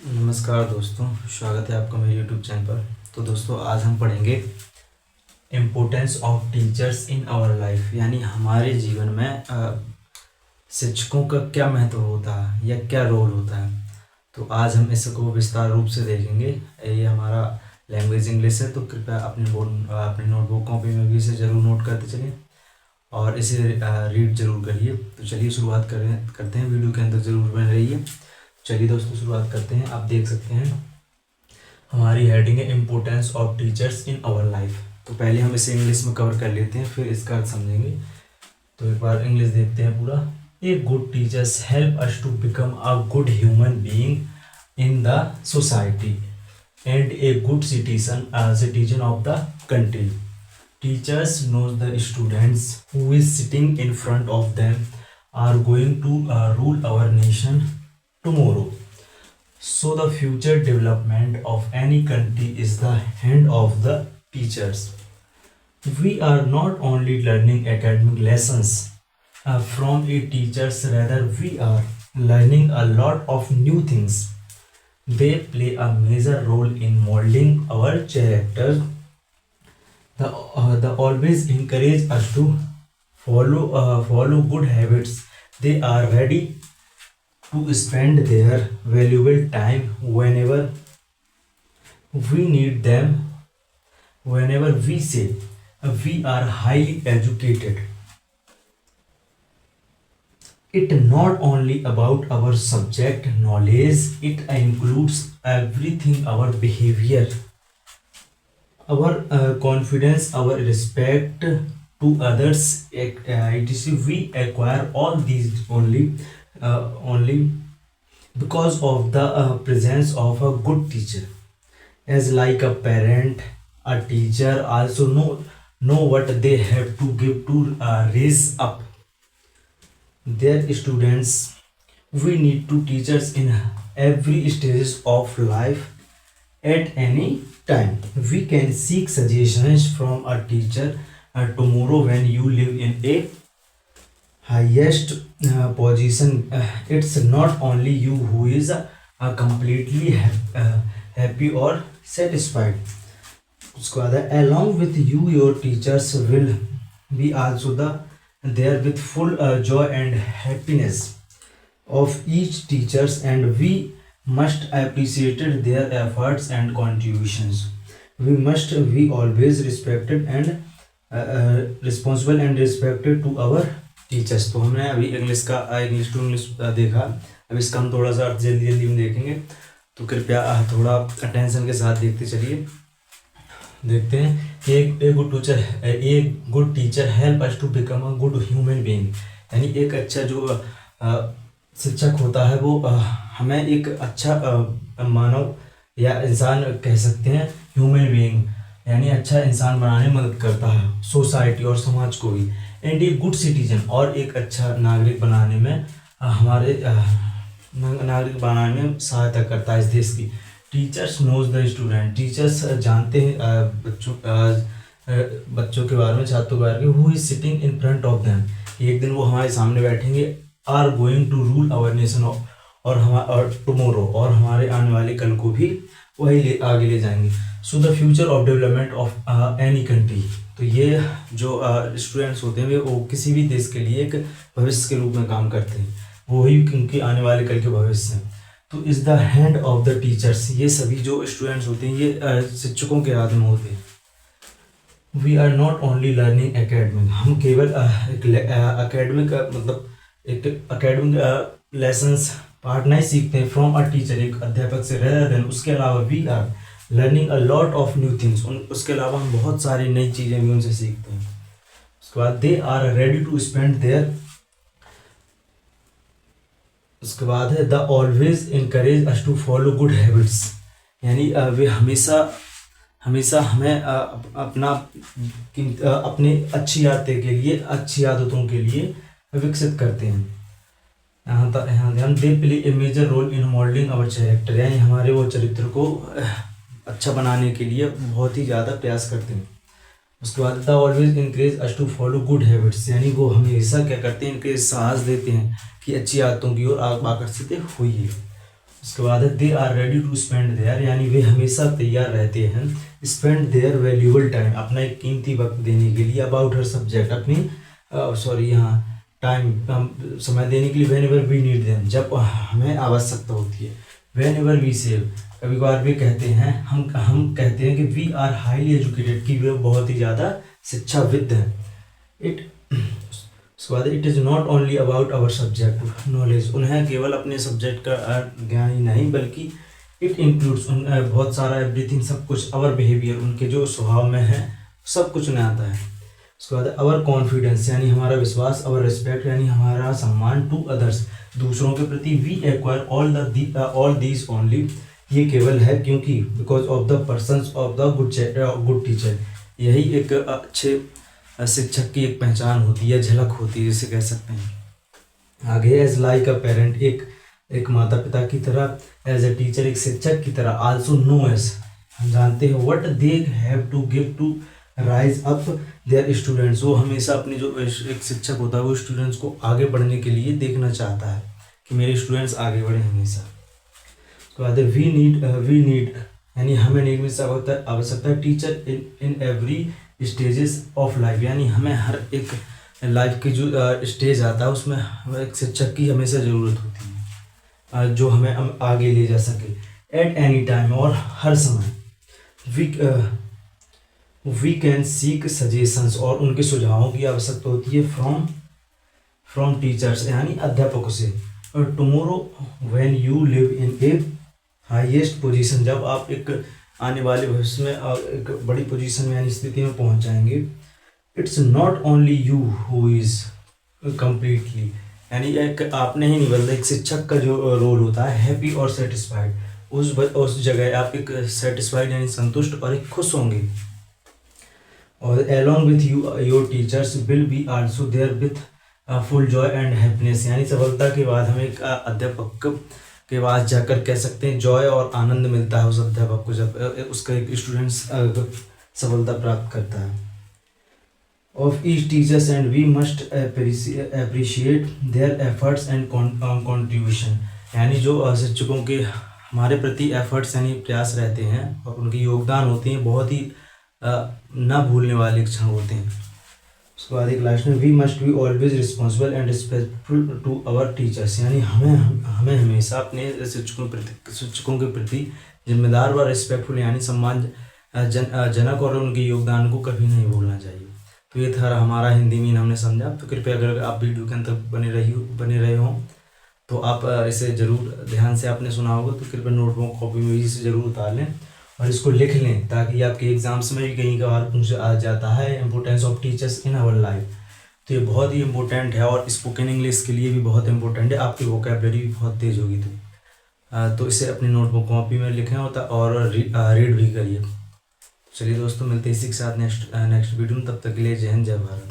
नमस्कार दोस्तों, स्वागत है आपका मेरे यूट्यूब चैनल पर। तो दोस्तों, आज हम पढ़ेंगे importance of teachers in our life, यानी हमारे जीवन में शिक्षकों का क्या महत्व होता है या क्या रोल होता है। तो आज हम इसको विस्तार रूप से देखेंगे। ये हमारा लैंग्वेज इंग्लिश है, तो कृपया अपनी नोटबुकों पे में भी इसे ज़रूर नोट करते चलिए और इसे रीड ज़रूर करिए। तो चलिए शुरुआत करते हैं। वीडियो के अंदर ज़रूर बने रहिए। चलिए दोस्तों, शुरुआत करते हैं। आप देख सकते हैं हमारी हेडिंग है importance of teachers in our life. तो पहले हम इसे इंग्लिश में कवर कर लेते हैं, फिर इसका अर्थ समझेंगे। तो एक बार इंग्लिश देखते हैं पूरा। A good teachers help us to become a good human being in the society and a good citizen of the country. Teachers knows the students who is sitting in front of them are going to rule our nation tomorrow. So the future development of any country is the hand of the teachers. We are not only learning academic lessons from a teachers, rather we are learning a lot of new things. They play a major role in molding our character. The always encourage us to follow good habits. They are ready to spend their valuable time whenever we need them. Whenever we say we are highly educated, it not only about our subject knowledge, it includes everything: our behavior, our confidence, our respect to others, etc. We acquire all these only because of the presence of a good teacher. As like a parent, a teacher also know what they have to give to raise up their students. We need to teachers in every stages of life. At any time we can seek suggestions from a teacher. Tomorrow when you live in a highest position, it's not only you who is completely happy or satisfied. उसके बाद है, along with you your teachers will be also there with full joy and happiness of each teachers, and we must appreciate their efforts and contributions. We must be always respected and responsible and respected to our teachers. तो हमने अभी English to English देखा। अब इसका हम थोड़ा सा जल्दी जल्दी में देखेंगे, तो कृपया थोड़ा अटेंशन के साथ देखते चलिए। देखते हैं। एक good teacher help us to become a good human being, यानी एक अच्छा जो शिक्षक होता है वो हमें एक अच्छा मानव या इंसान कह सकते हैं, ह्यूमन बीइंग, यानी अच्छा इंसान बनाने में मदद करता है सोसाइटी और समाज को भी। एंड ए गुड सिटीजन, और एक अच्छा नागरिक बनाने में हमारे नागरिक बनाने में सहायता करता है इस देश की। Teachers knows the student, teachers जानते हैं बच्चों के बारे में, छात्रों के बारे में। Who is sitting in front of them, एक दिन वो हमारे सामने बैठेंगे। Are going to rule our nation और टुमारो, और हमारे आने वाले कल को भी वही आगे ले जाएंगे। So the future of development of any country, तो ये जो स्टूडेंट्स होते हैं वो किसी भी देश के लिए एक भविष्य के रूप में काम करते हैं, वही उनके आने वाले कल के भविष्य हैं। तो is the hand of the teachers, ये सभी जो स्टूडेंट्स होते हैं ये शिक्षकों के हाथ में होते हैं। We are not only learning academic, हम केवल एकेडमिक मतलब एक एकेडमिक लेसन्स पढ़ना ही सीखते हैं फ्रॉम अ टीचर, एक अध्यापक से, रेदर देन उसके अलावा we are learning a lot of new things, उसके अलावा हम बहुत सारी नई चीज़ें भी उनसे सीखते हैं। उसके बाद they are ready to spend their, उसके बाद है they always encourage us to follow good habits, यानी वे हमेशा हमें अपनी अच्छी आदतों के लिए विकसित करते हैं। यहाँ ध्यान, they play a major role in moulding our character, यानी हमारे वो चरित्र को अच्छा बनाने के लिए बहुत ही ज़्यादा प्रयास करते हैं। उसके बाद they always encourage us to follow good habits, यानी वो हमेशा क्या करते हैं, इनके साहस देते हैं कि अच्छी आदतों की ओर आकर्षित होइए। उसके बाद है they are ready to spend their, यानी वे हमेशा तैयार रहते हैं स्पेंड देयर वैल्यूबल टाइम, अपना एक कीमती वक्त देने के लिए, अबाउट हर सब्जेक्ट, अपनी यहाँ टाइम समय देने के लिए, whenever we need them, जब हमें आवश्यकता होती है, वेन एवर वी सेव, कभी कभार वे कहते हैं, हम कहते हैं कि वी आर हाईली एजुकेटेड, कि वे बहुत ही ज़्यादा शिक्षाविद हैं। उसके बाद it is not only about our subject knowledge, उन्हें केवल अपने सब्जेक्ट का ज्ञान ही नहीं बल्कि इट इंक्लूड्स बहुत सारा एवरीथिंग, सब कुछ, आवर बिहेवियर, उनके जो स्वभाव में है सब कुछ उन्हें आता है। उसके बाद आवर कॉन्फिडेंस, यानी हमारा विश्वास, आवर रिस्पेक्ट, यानी हमारा सम्मान, टू अदर्स, दूसरों के प्रति, we acquire all these only, ये केवल है क्योंकि, because of the persons of the good teacher, यही एक अच्छे शिक्षक की एक पहचान होती है, झलक होती है जिसे कह सकते हैं। आगे एज लाइक अ पेरेंट, एक माता पिता की तरह, एज ए टीचर, एक शिक्षक की तरह, आल्सो नो एस, हम जानते हैं, what they have to give to rise up their students, वो हमेशा अपने जो एक शिक्षक होता है वो स्टूडेंट्स को आगे बढ़ने के लिए देखना चाहता है कि मेरे स्टूडेंट्स आगे बढ़े हमेशा। उसके बाद वी नीड, यानी हमें नीड में आवश्यकता है, teacher in every stages of life, यानी हमें हर एक लाइफ की जो स्टेज आता है उसमें एक शिक्षक की हमेशा ज़रूरत होती है, जो हमें आगे ले जा सके, एट एनी टाइम, और हर समय, वी कैन सीक सजेशंस, और उनके सुझावों की आवश्यकता होती है, फ्रॉम टीचर्स, यानी अध्यापकों से, और tomorrow when you live in A highest position, जब आप एक आने वाले भविष्य में एक बड़ी पोजीशन में यानी स्थिति में पहुंच जाएंगे, it's not only you who is completely, यानी एक आपने ही नहीं बल्कि एक शिक्षक का जो रोल होता है हैप्पी और सेटिस्फाइड, उस जगह आप एक सेटिस्फाइड यानी संतुष्ट और एक खुश होंगे, और along with you your teachers will be also there with full joy and happiness, यानी सफलता के बाद हमें एक अध्यापक के पास जाकर कह सकते हैं जॉय और आनंद मिलता है उस अध्यापक को जब उसका एक स्टूडेंट्स सफलता प्राप्त करता है। Of each teachers and we must appreciate their efforts and contribution, यानी जो शिक्षकों के हमारे प्रति एफर्ट्स यानी प्रयास रहते हैं और उनके योगदान होते हैं बहुत ही ना भूलने वाले क्षण होते हैं। उसके बाद एक लास्ट में we must be always responsible and respectful to our teachers, यानी हमें हमेशा अपने शिक्षकों के प्रति जिम्मेदार व रिस्पेक्टफुल यानी सम्मान जनक और उनके योगदान को कभी नहीं भूलना चाहिए। तो ये था हमारा हिंदी मीन हमने समझा। तो कृपया अगर आप वीडियो के अंत तक बने रहे हों तो आप इसे ज़रूर ध्यान से आपने सुना होगा तो कृपया नोटबुक कॉपी में इसे ज़रूर उतार लें और इसको लिख लें ताकि आपके एग्जाम्स में भी कहीं का बार पूछ आ जाता है importance of teachers in our life. तो ये बहुत ही इंपॉर्टेंट है और स्पोकन इंग्लिश के लिए भी बहुत इंपॉर्टेंट है, आपकी वोकैबलरी भी बहुत तेज़ होगी। तो इसे अपनी नोटबुक कॉपी में लिखें और रीड भी करिए। चलिए दोस्तों, मिलते हैं इसी के साथ नेक्स्ट वीडियो में। तब तक के लिए जय हिंद, जय भारत।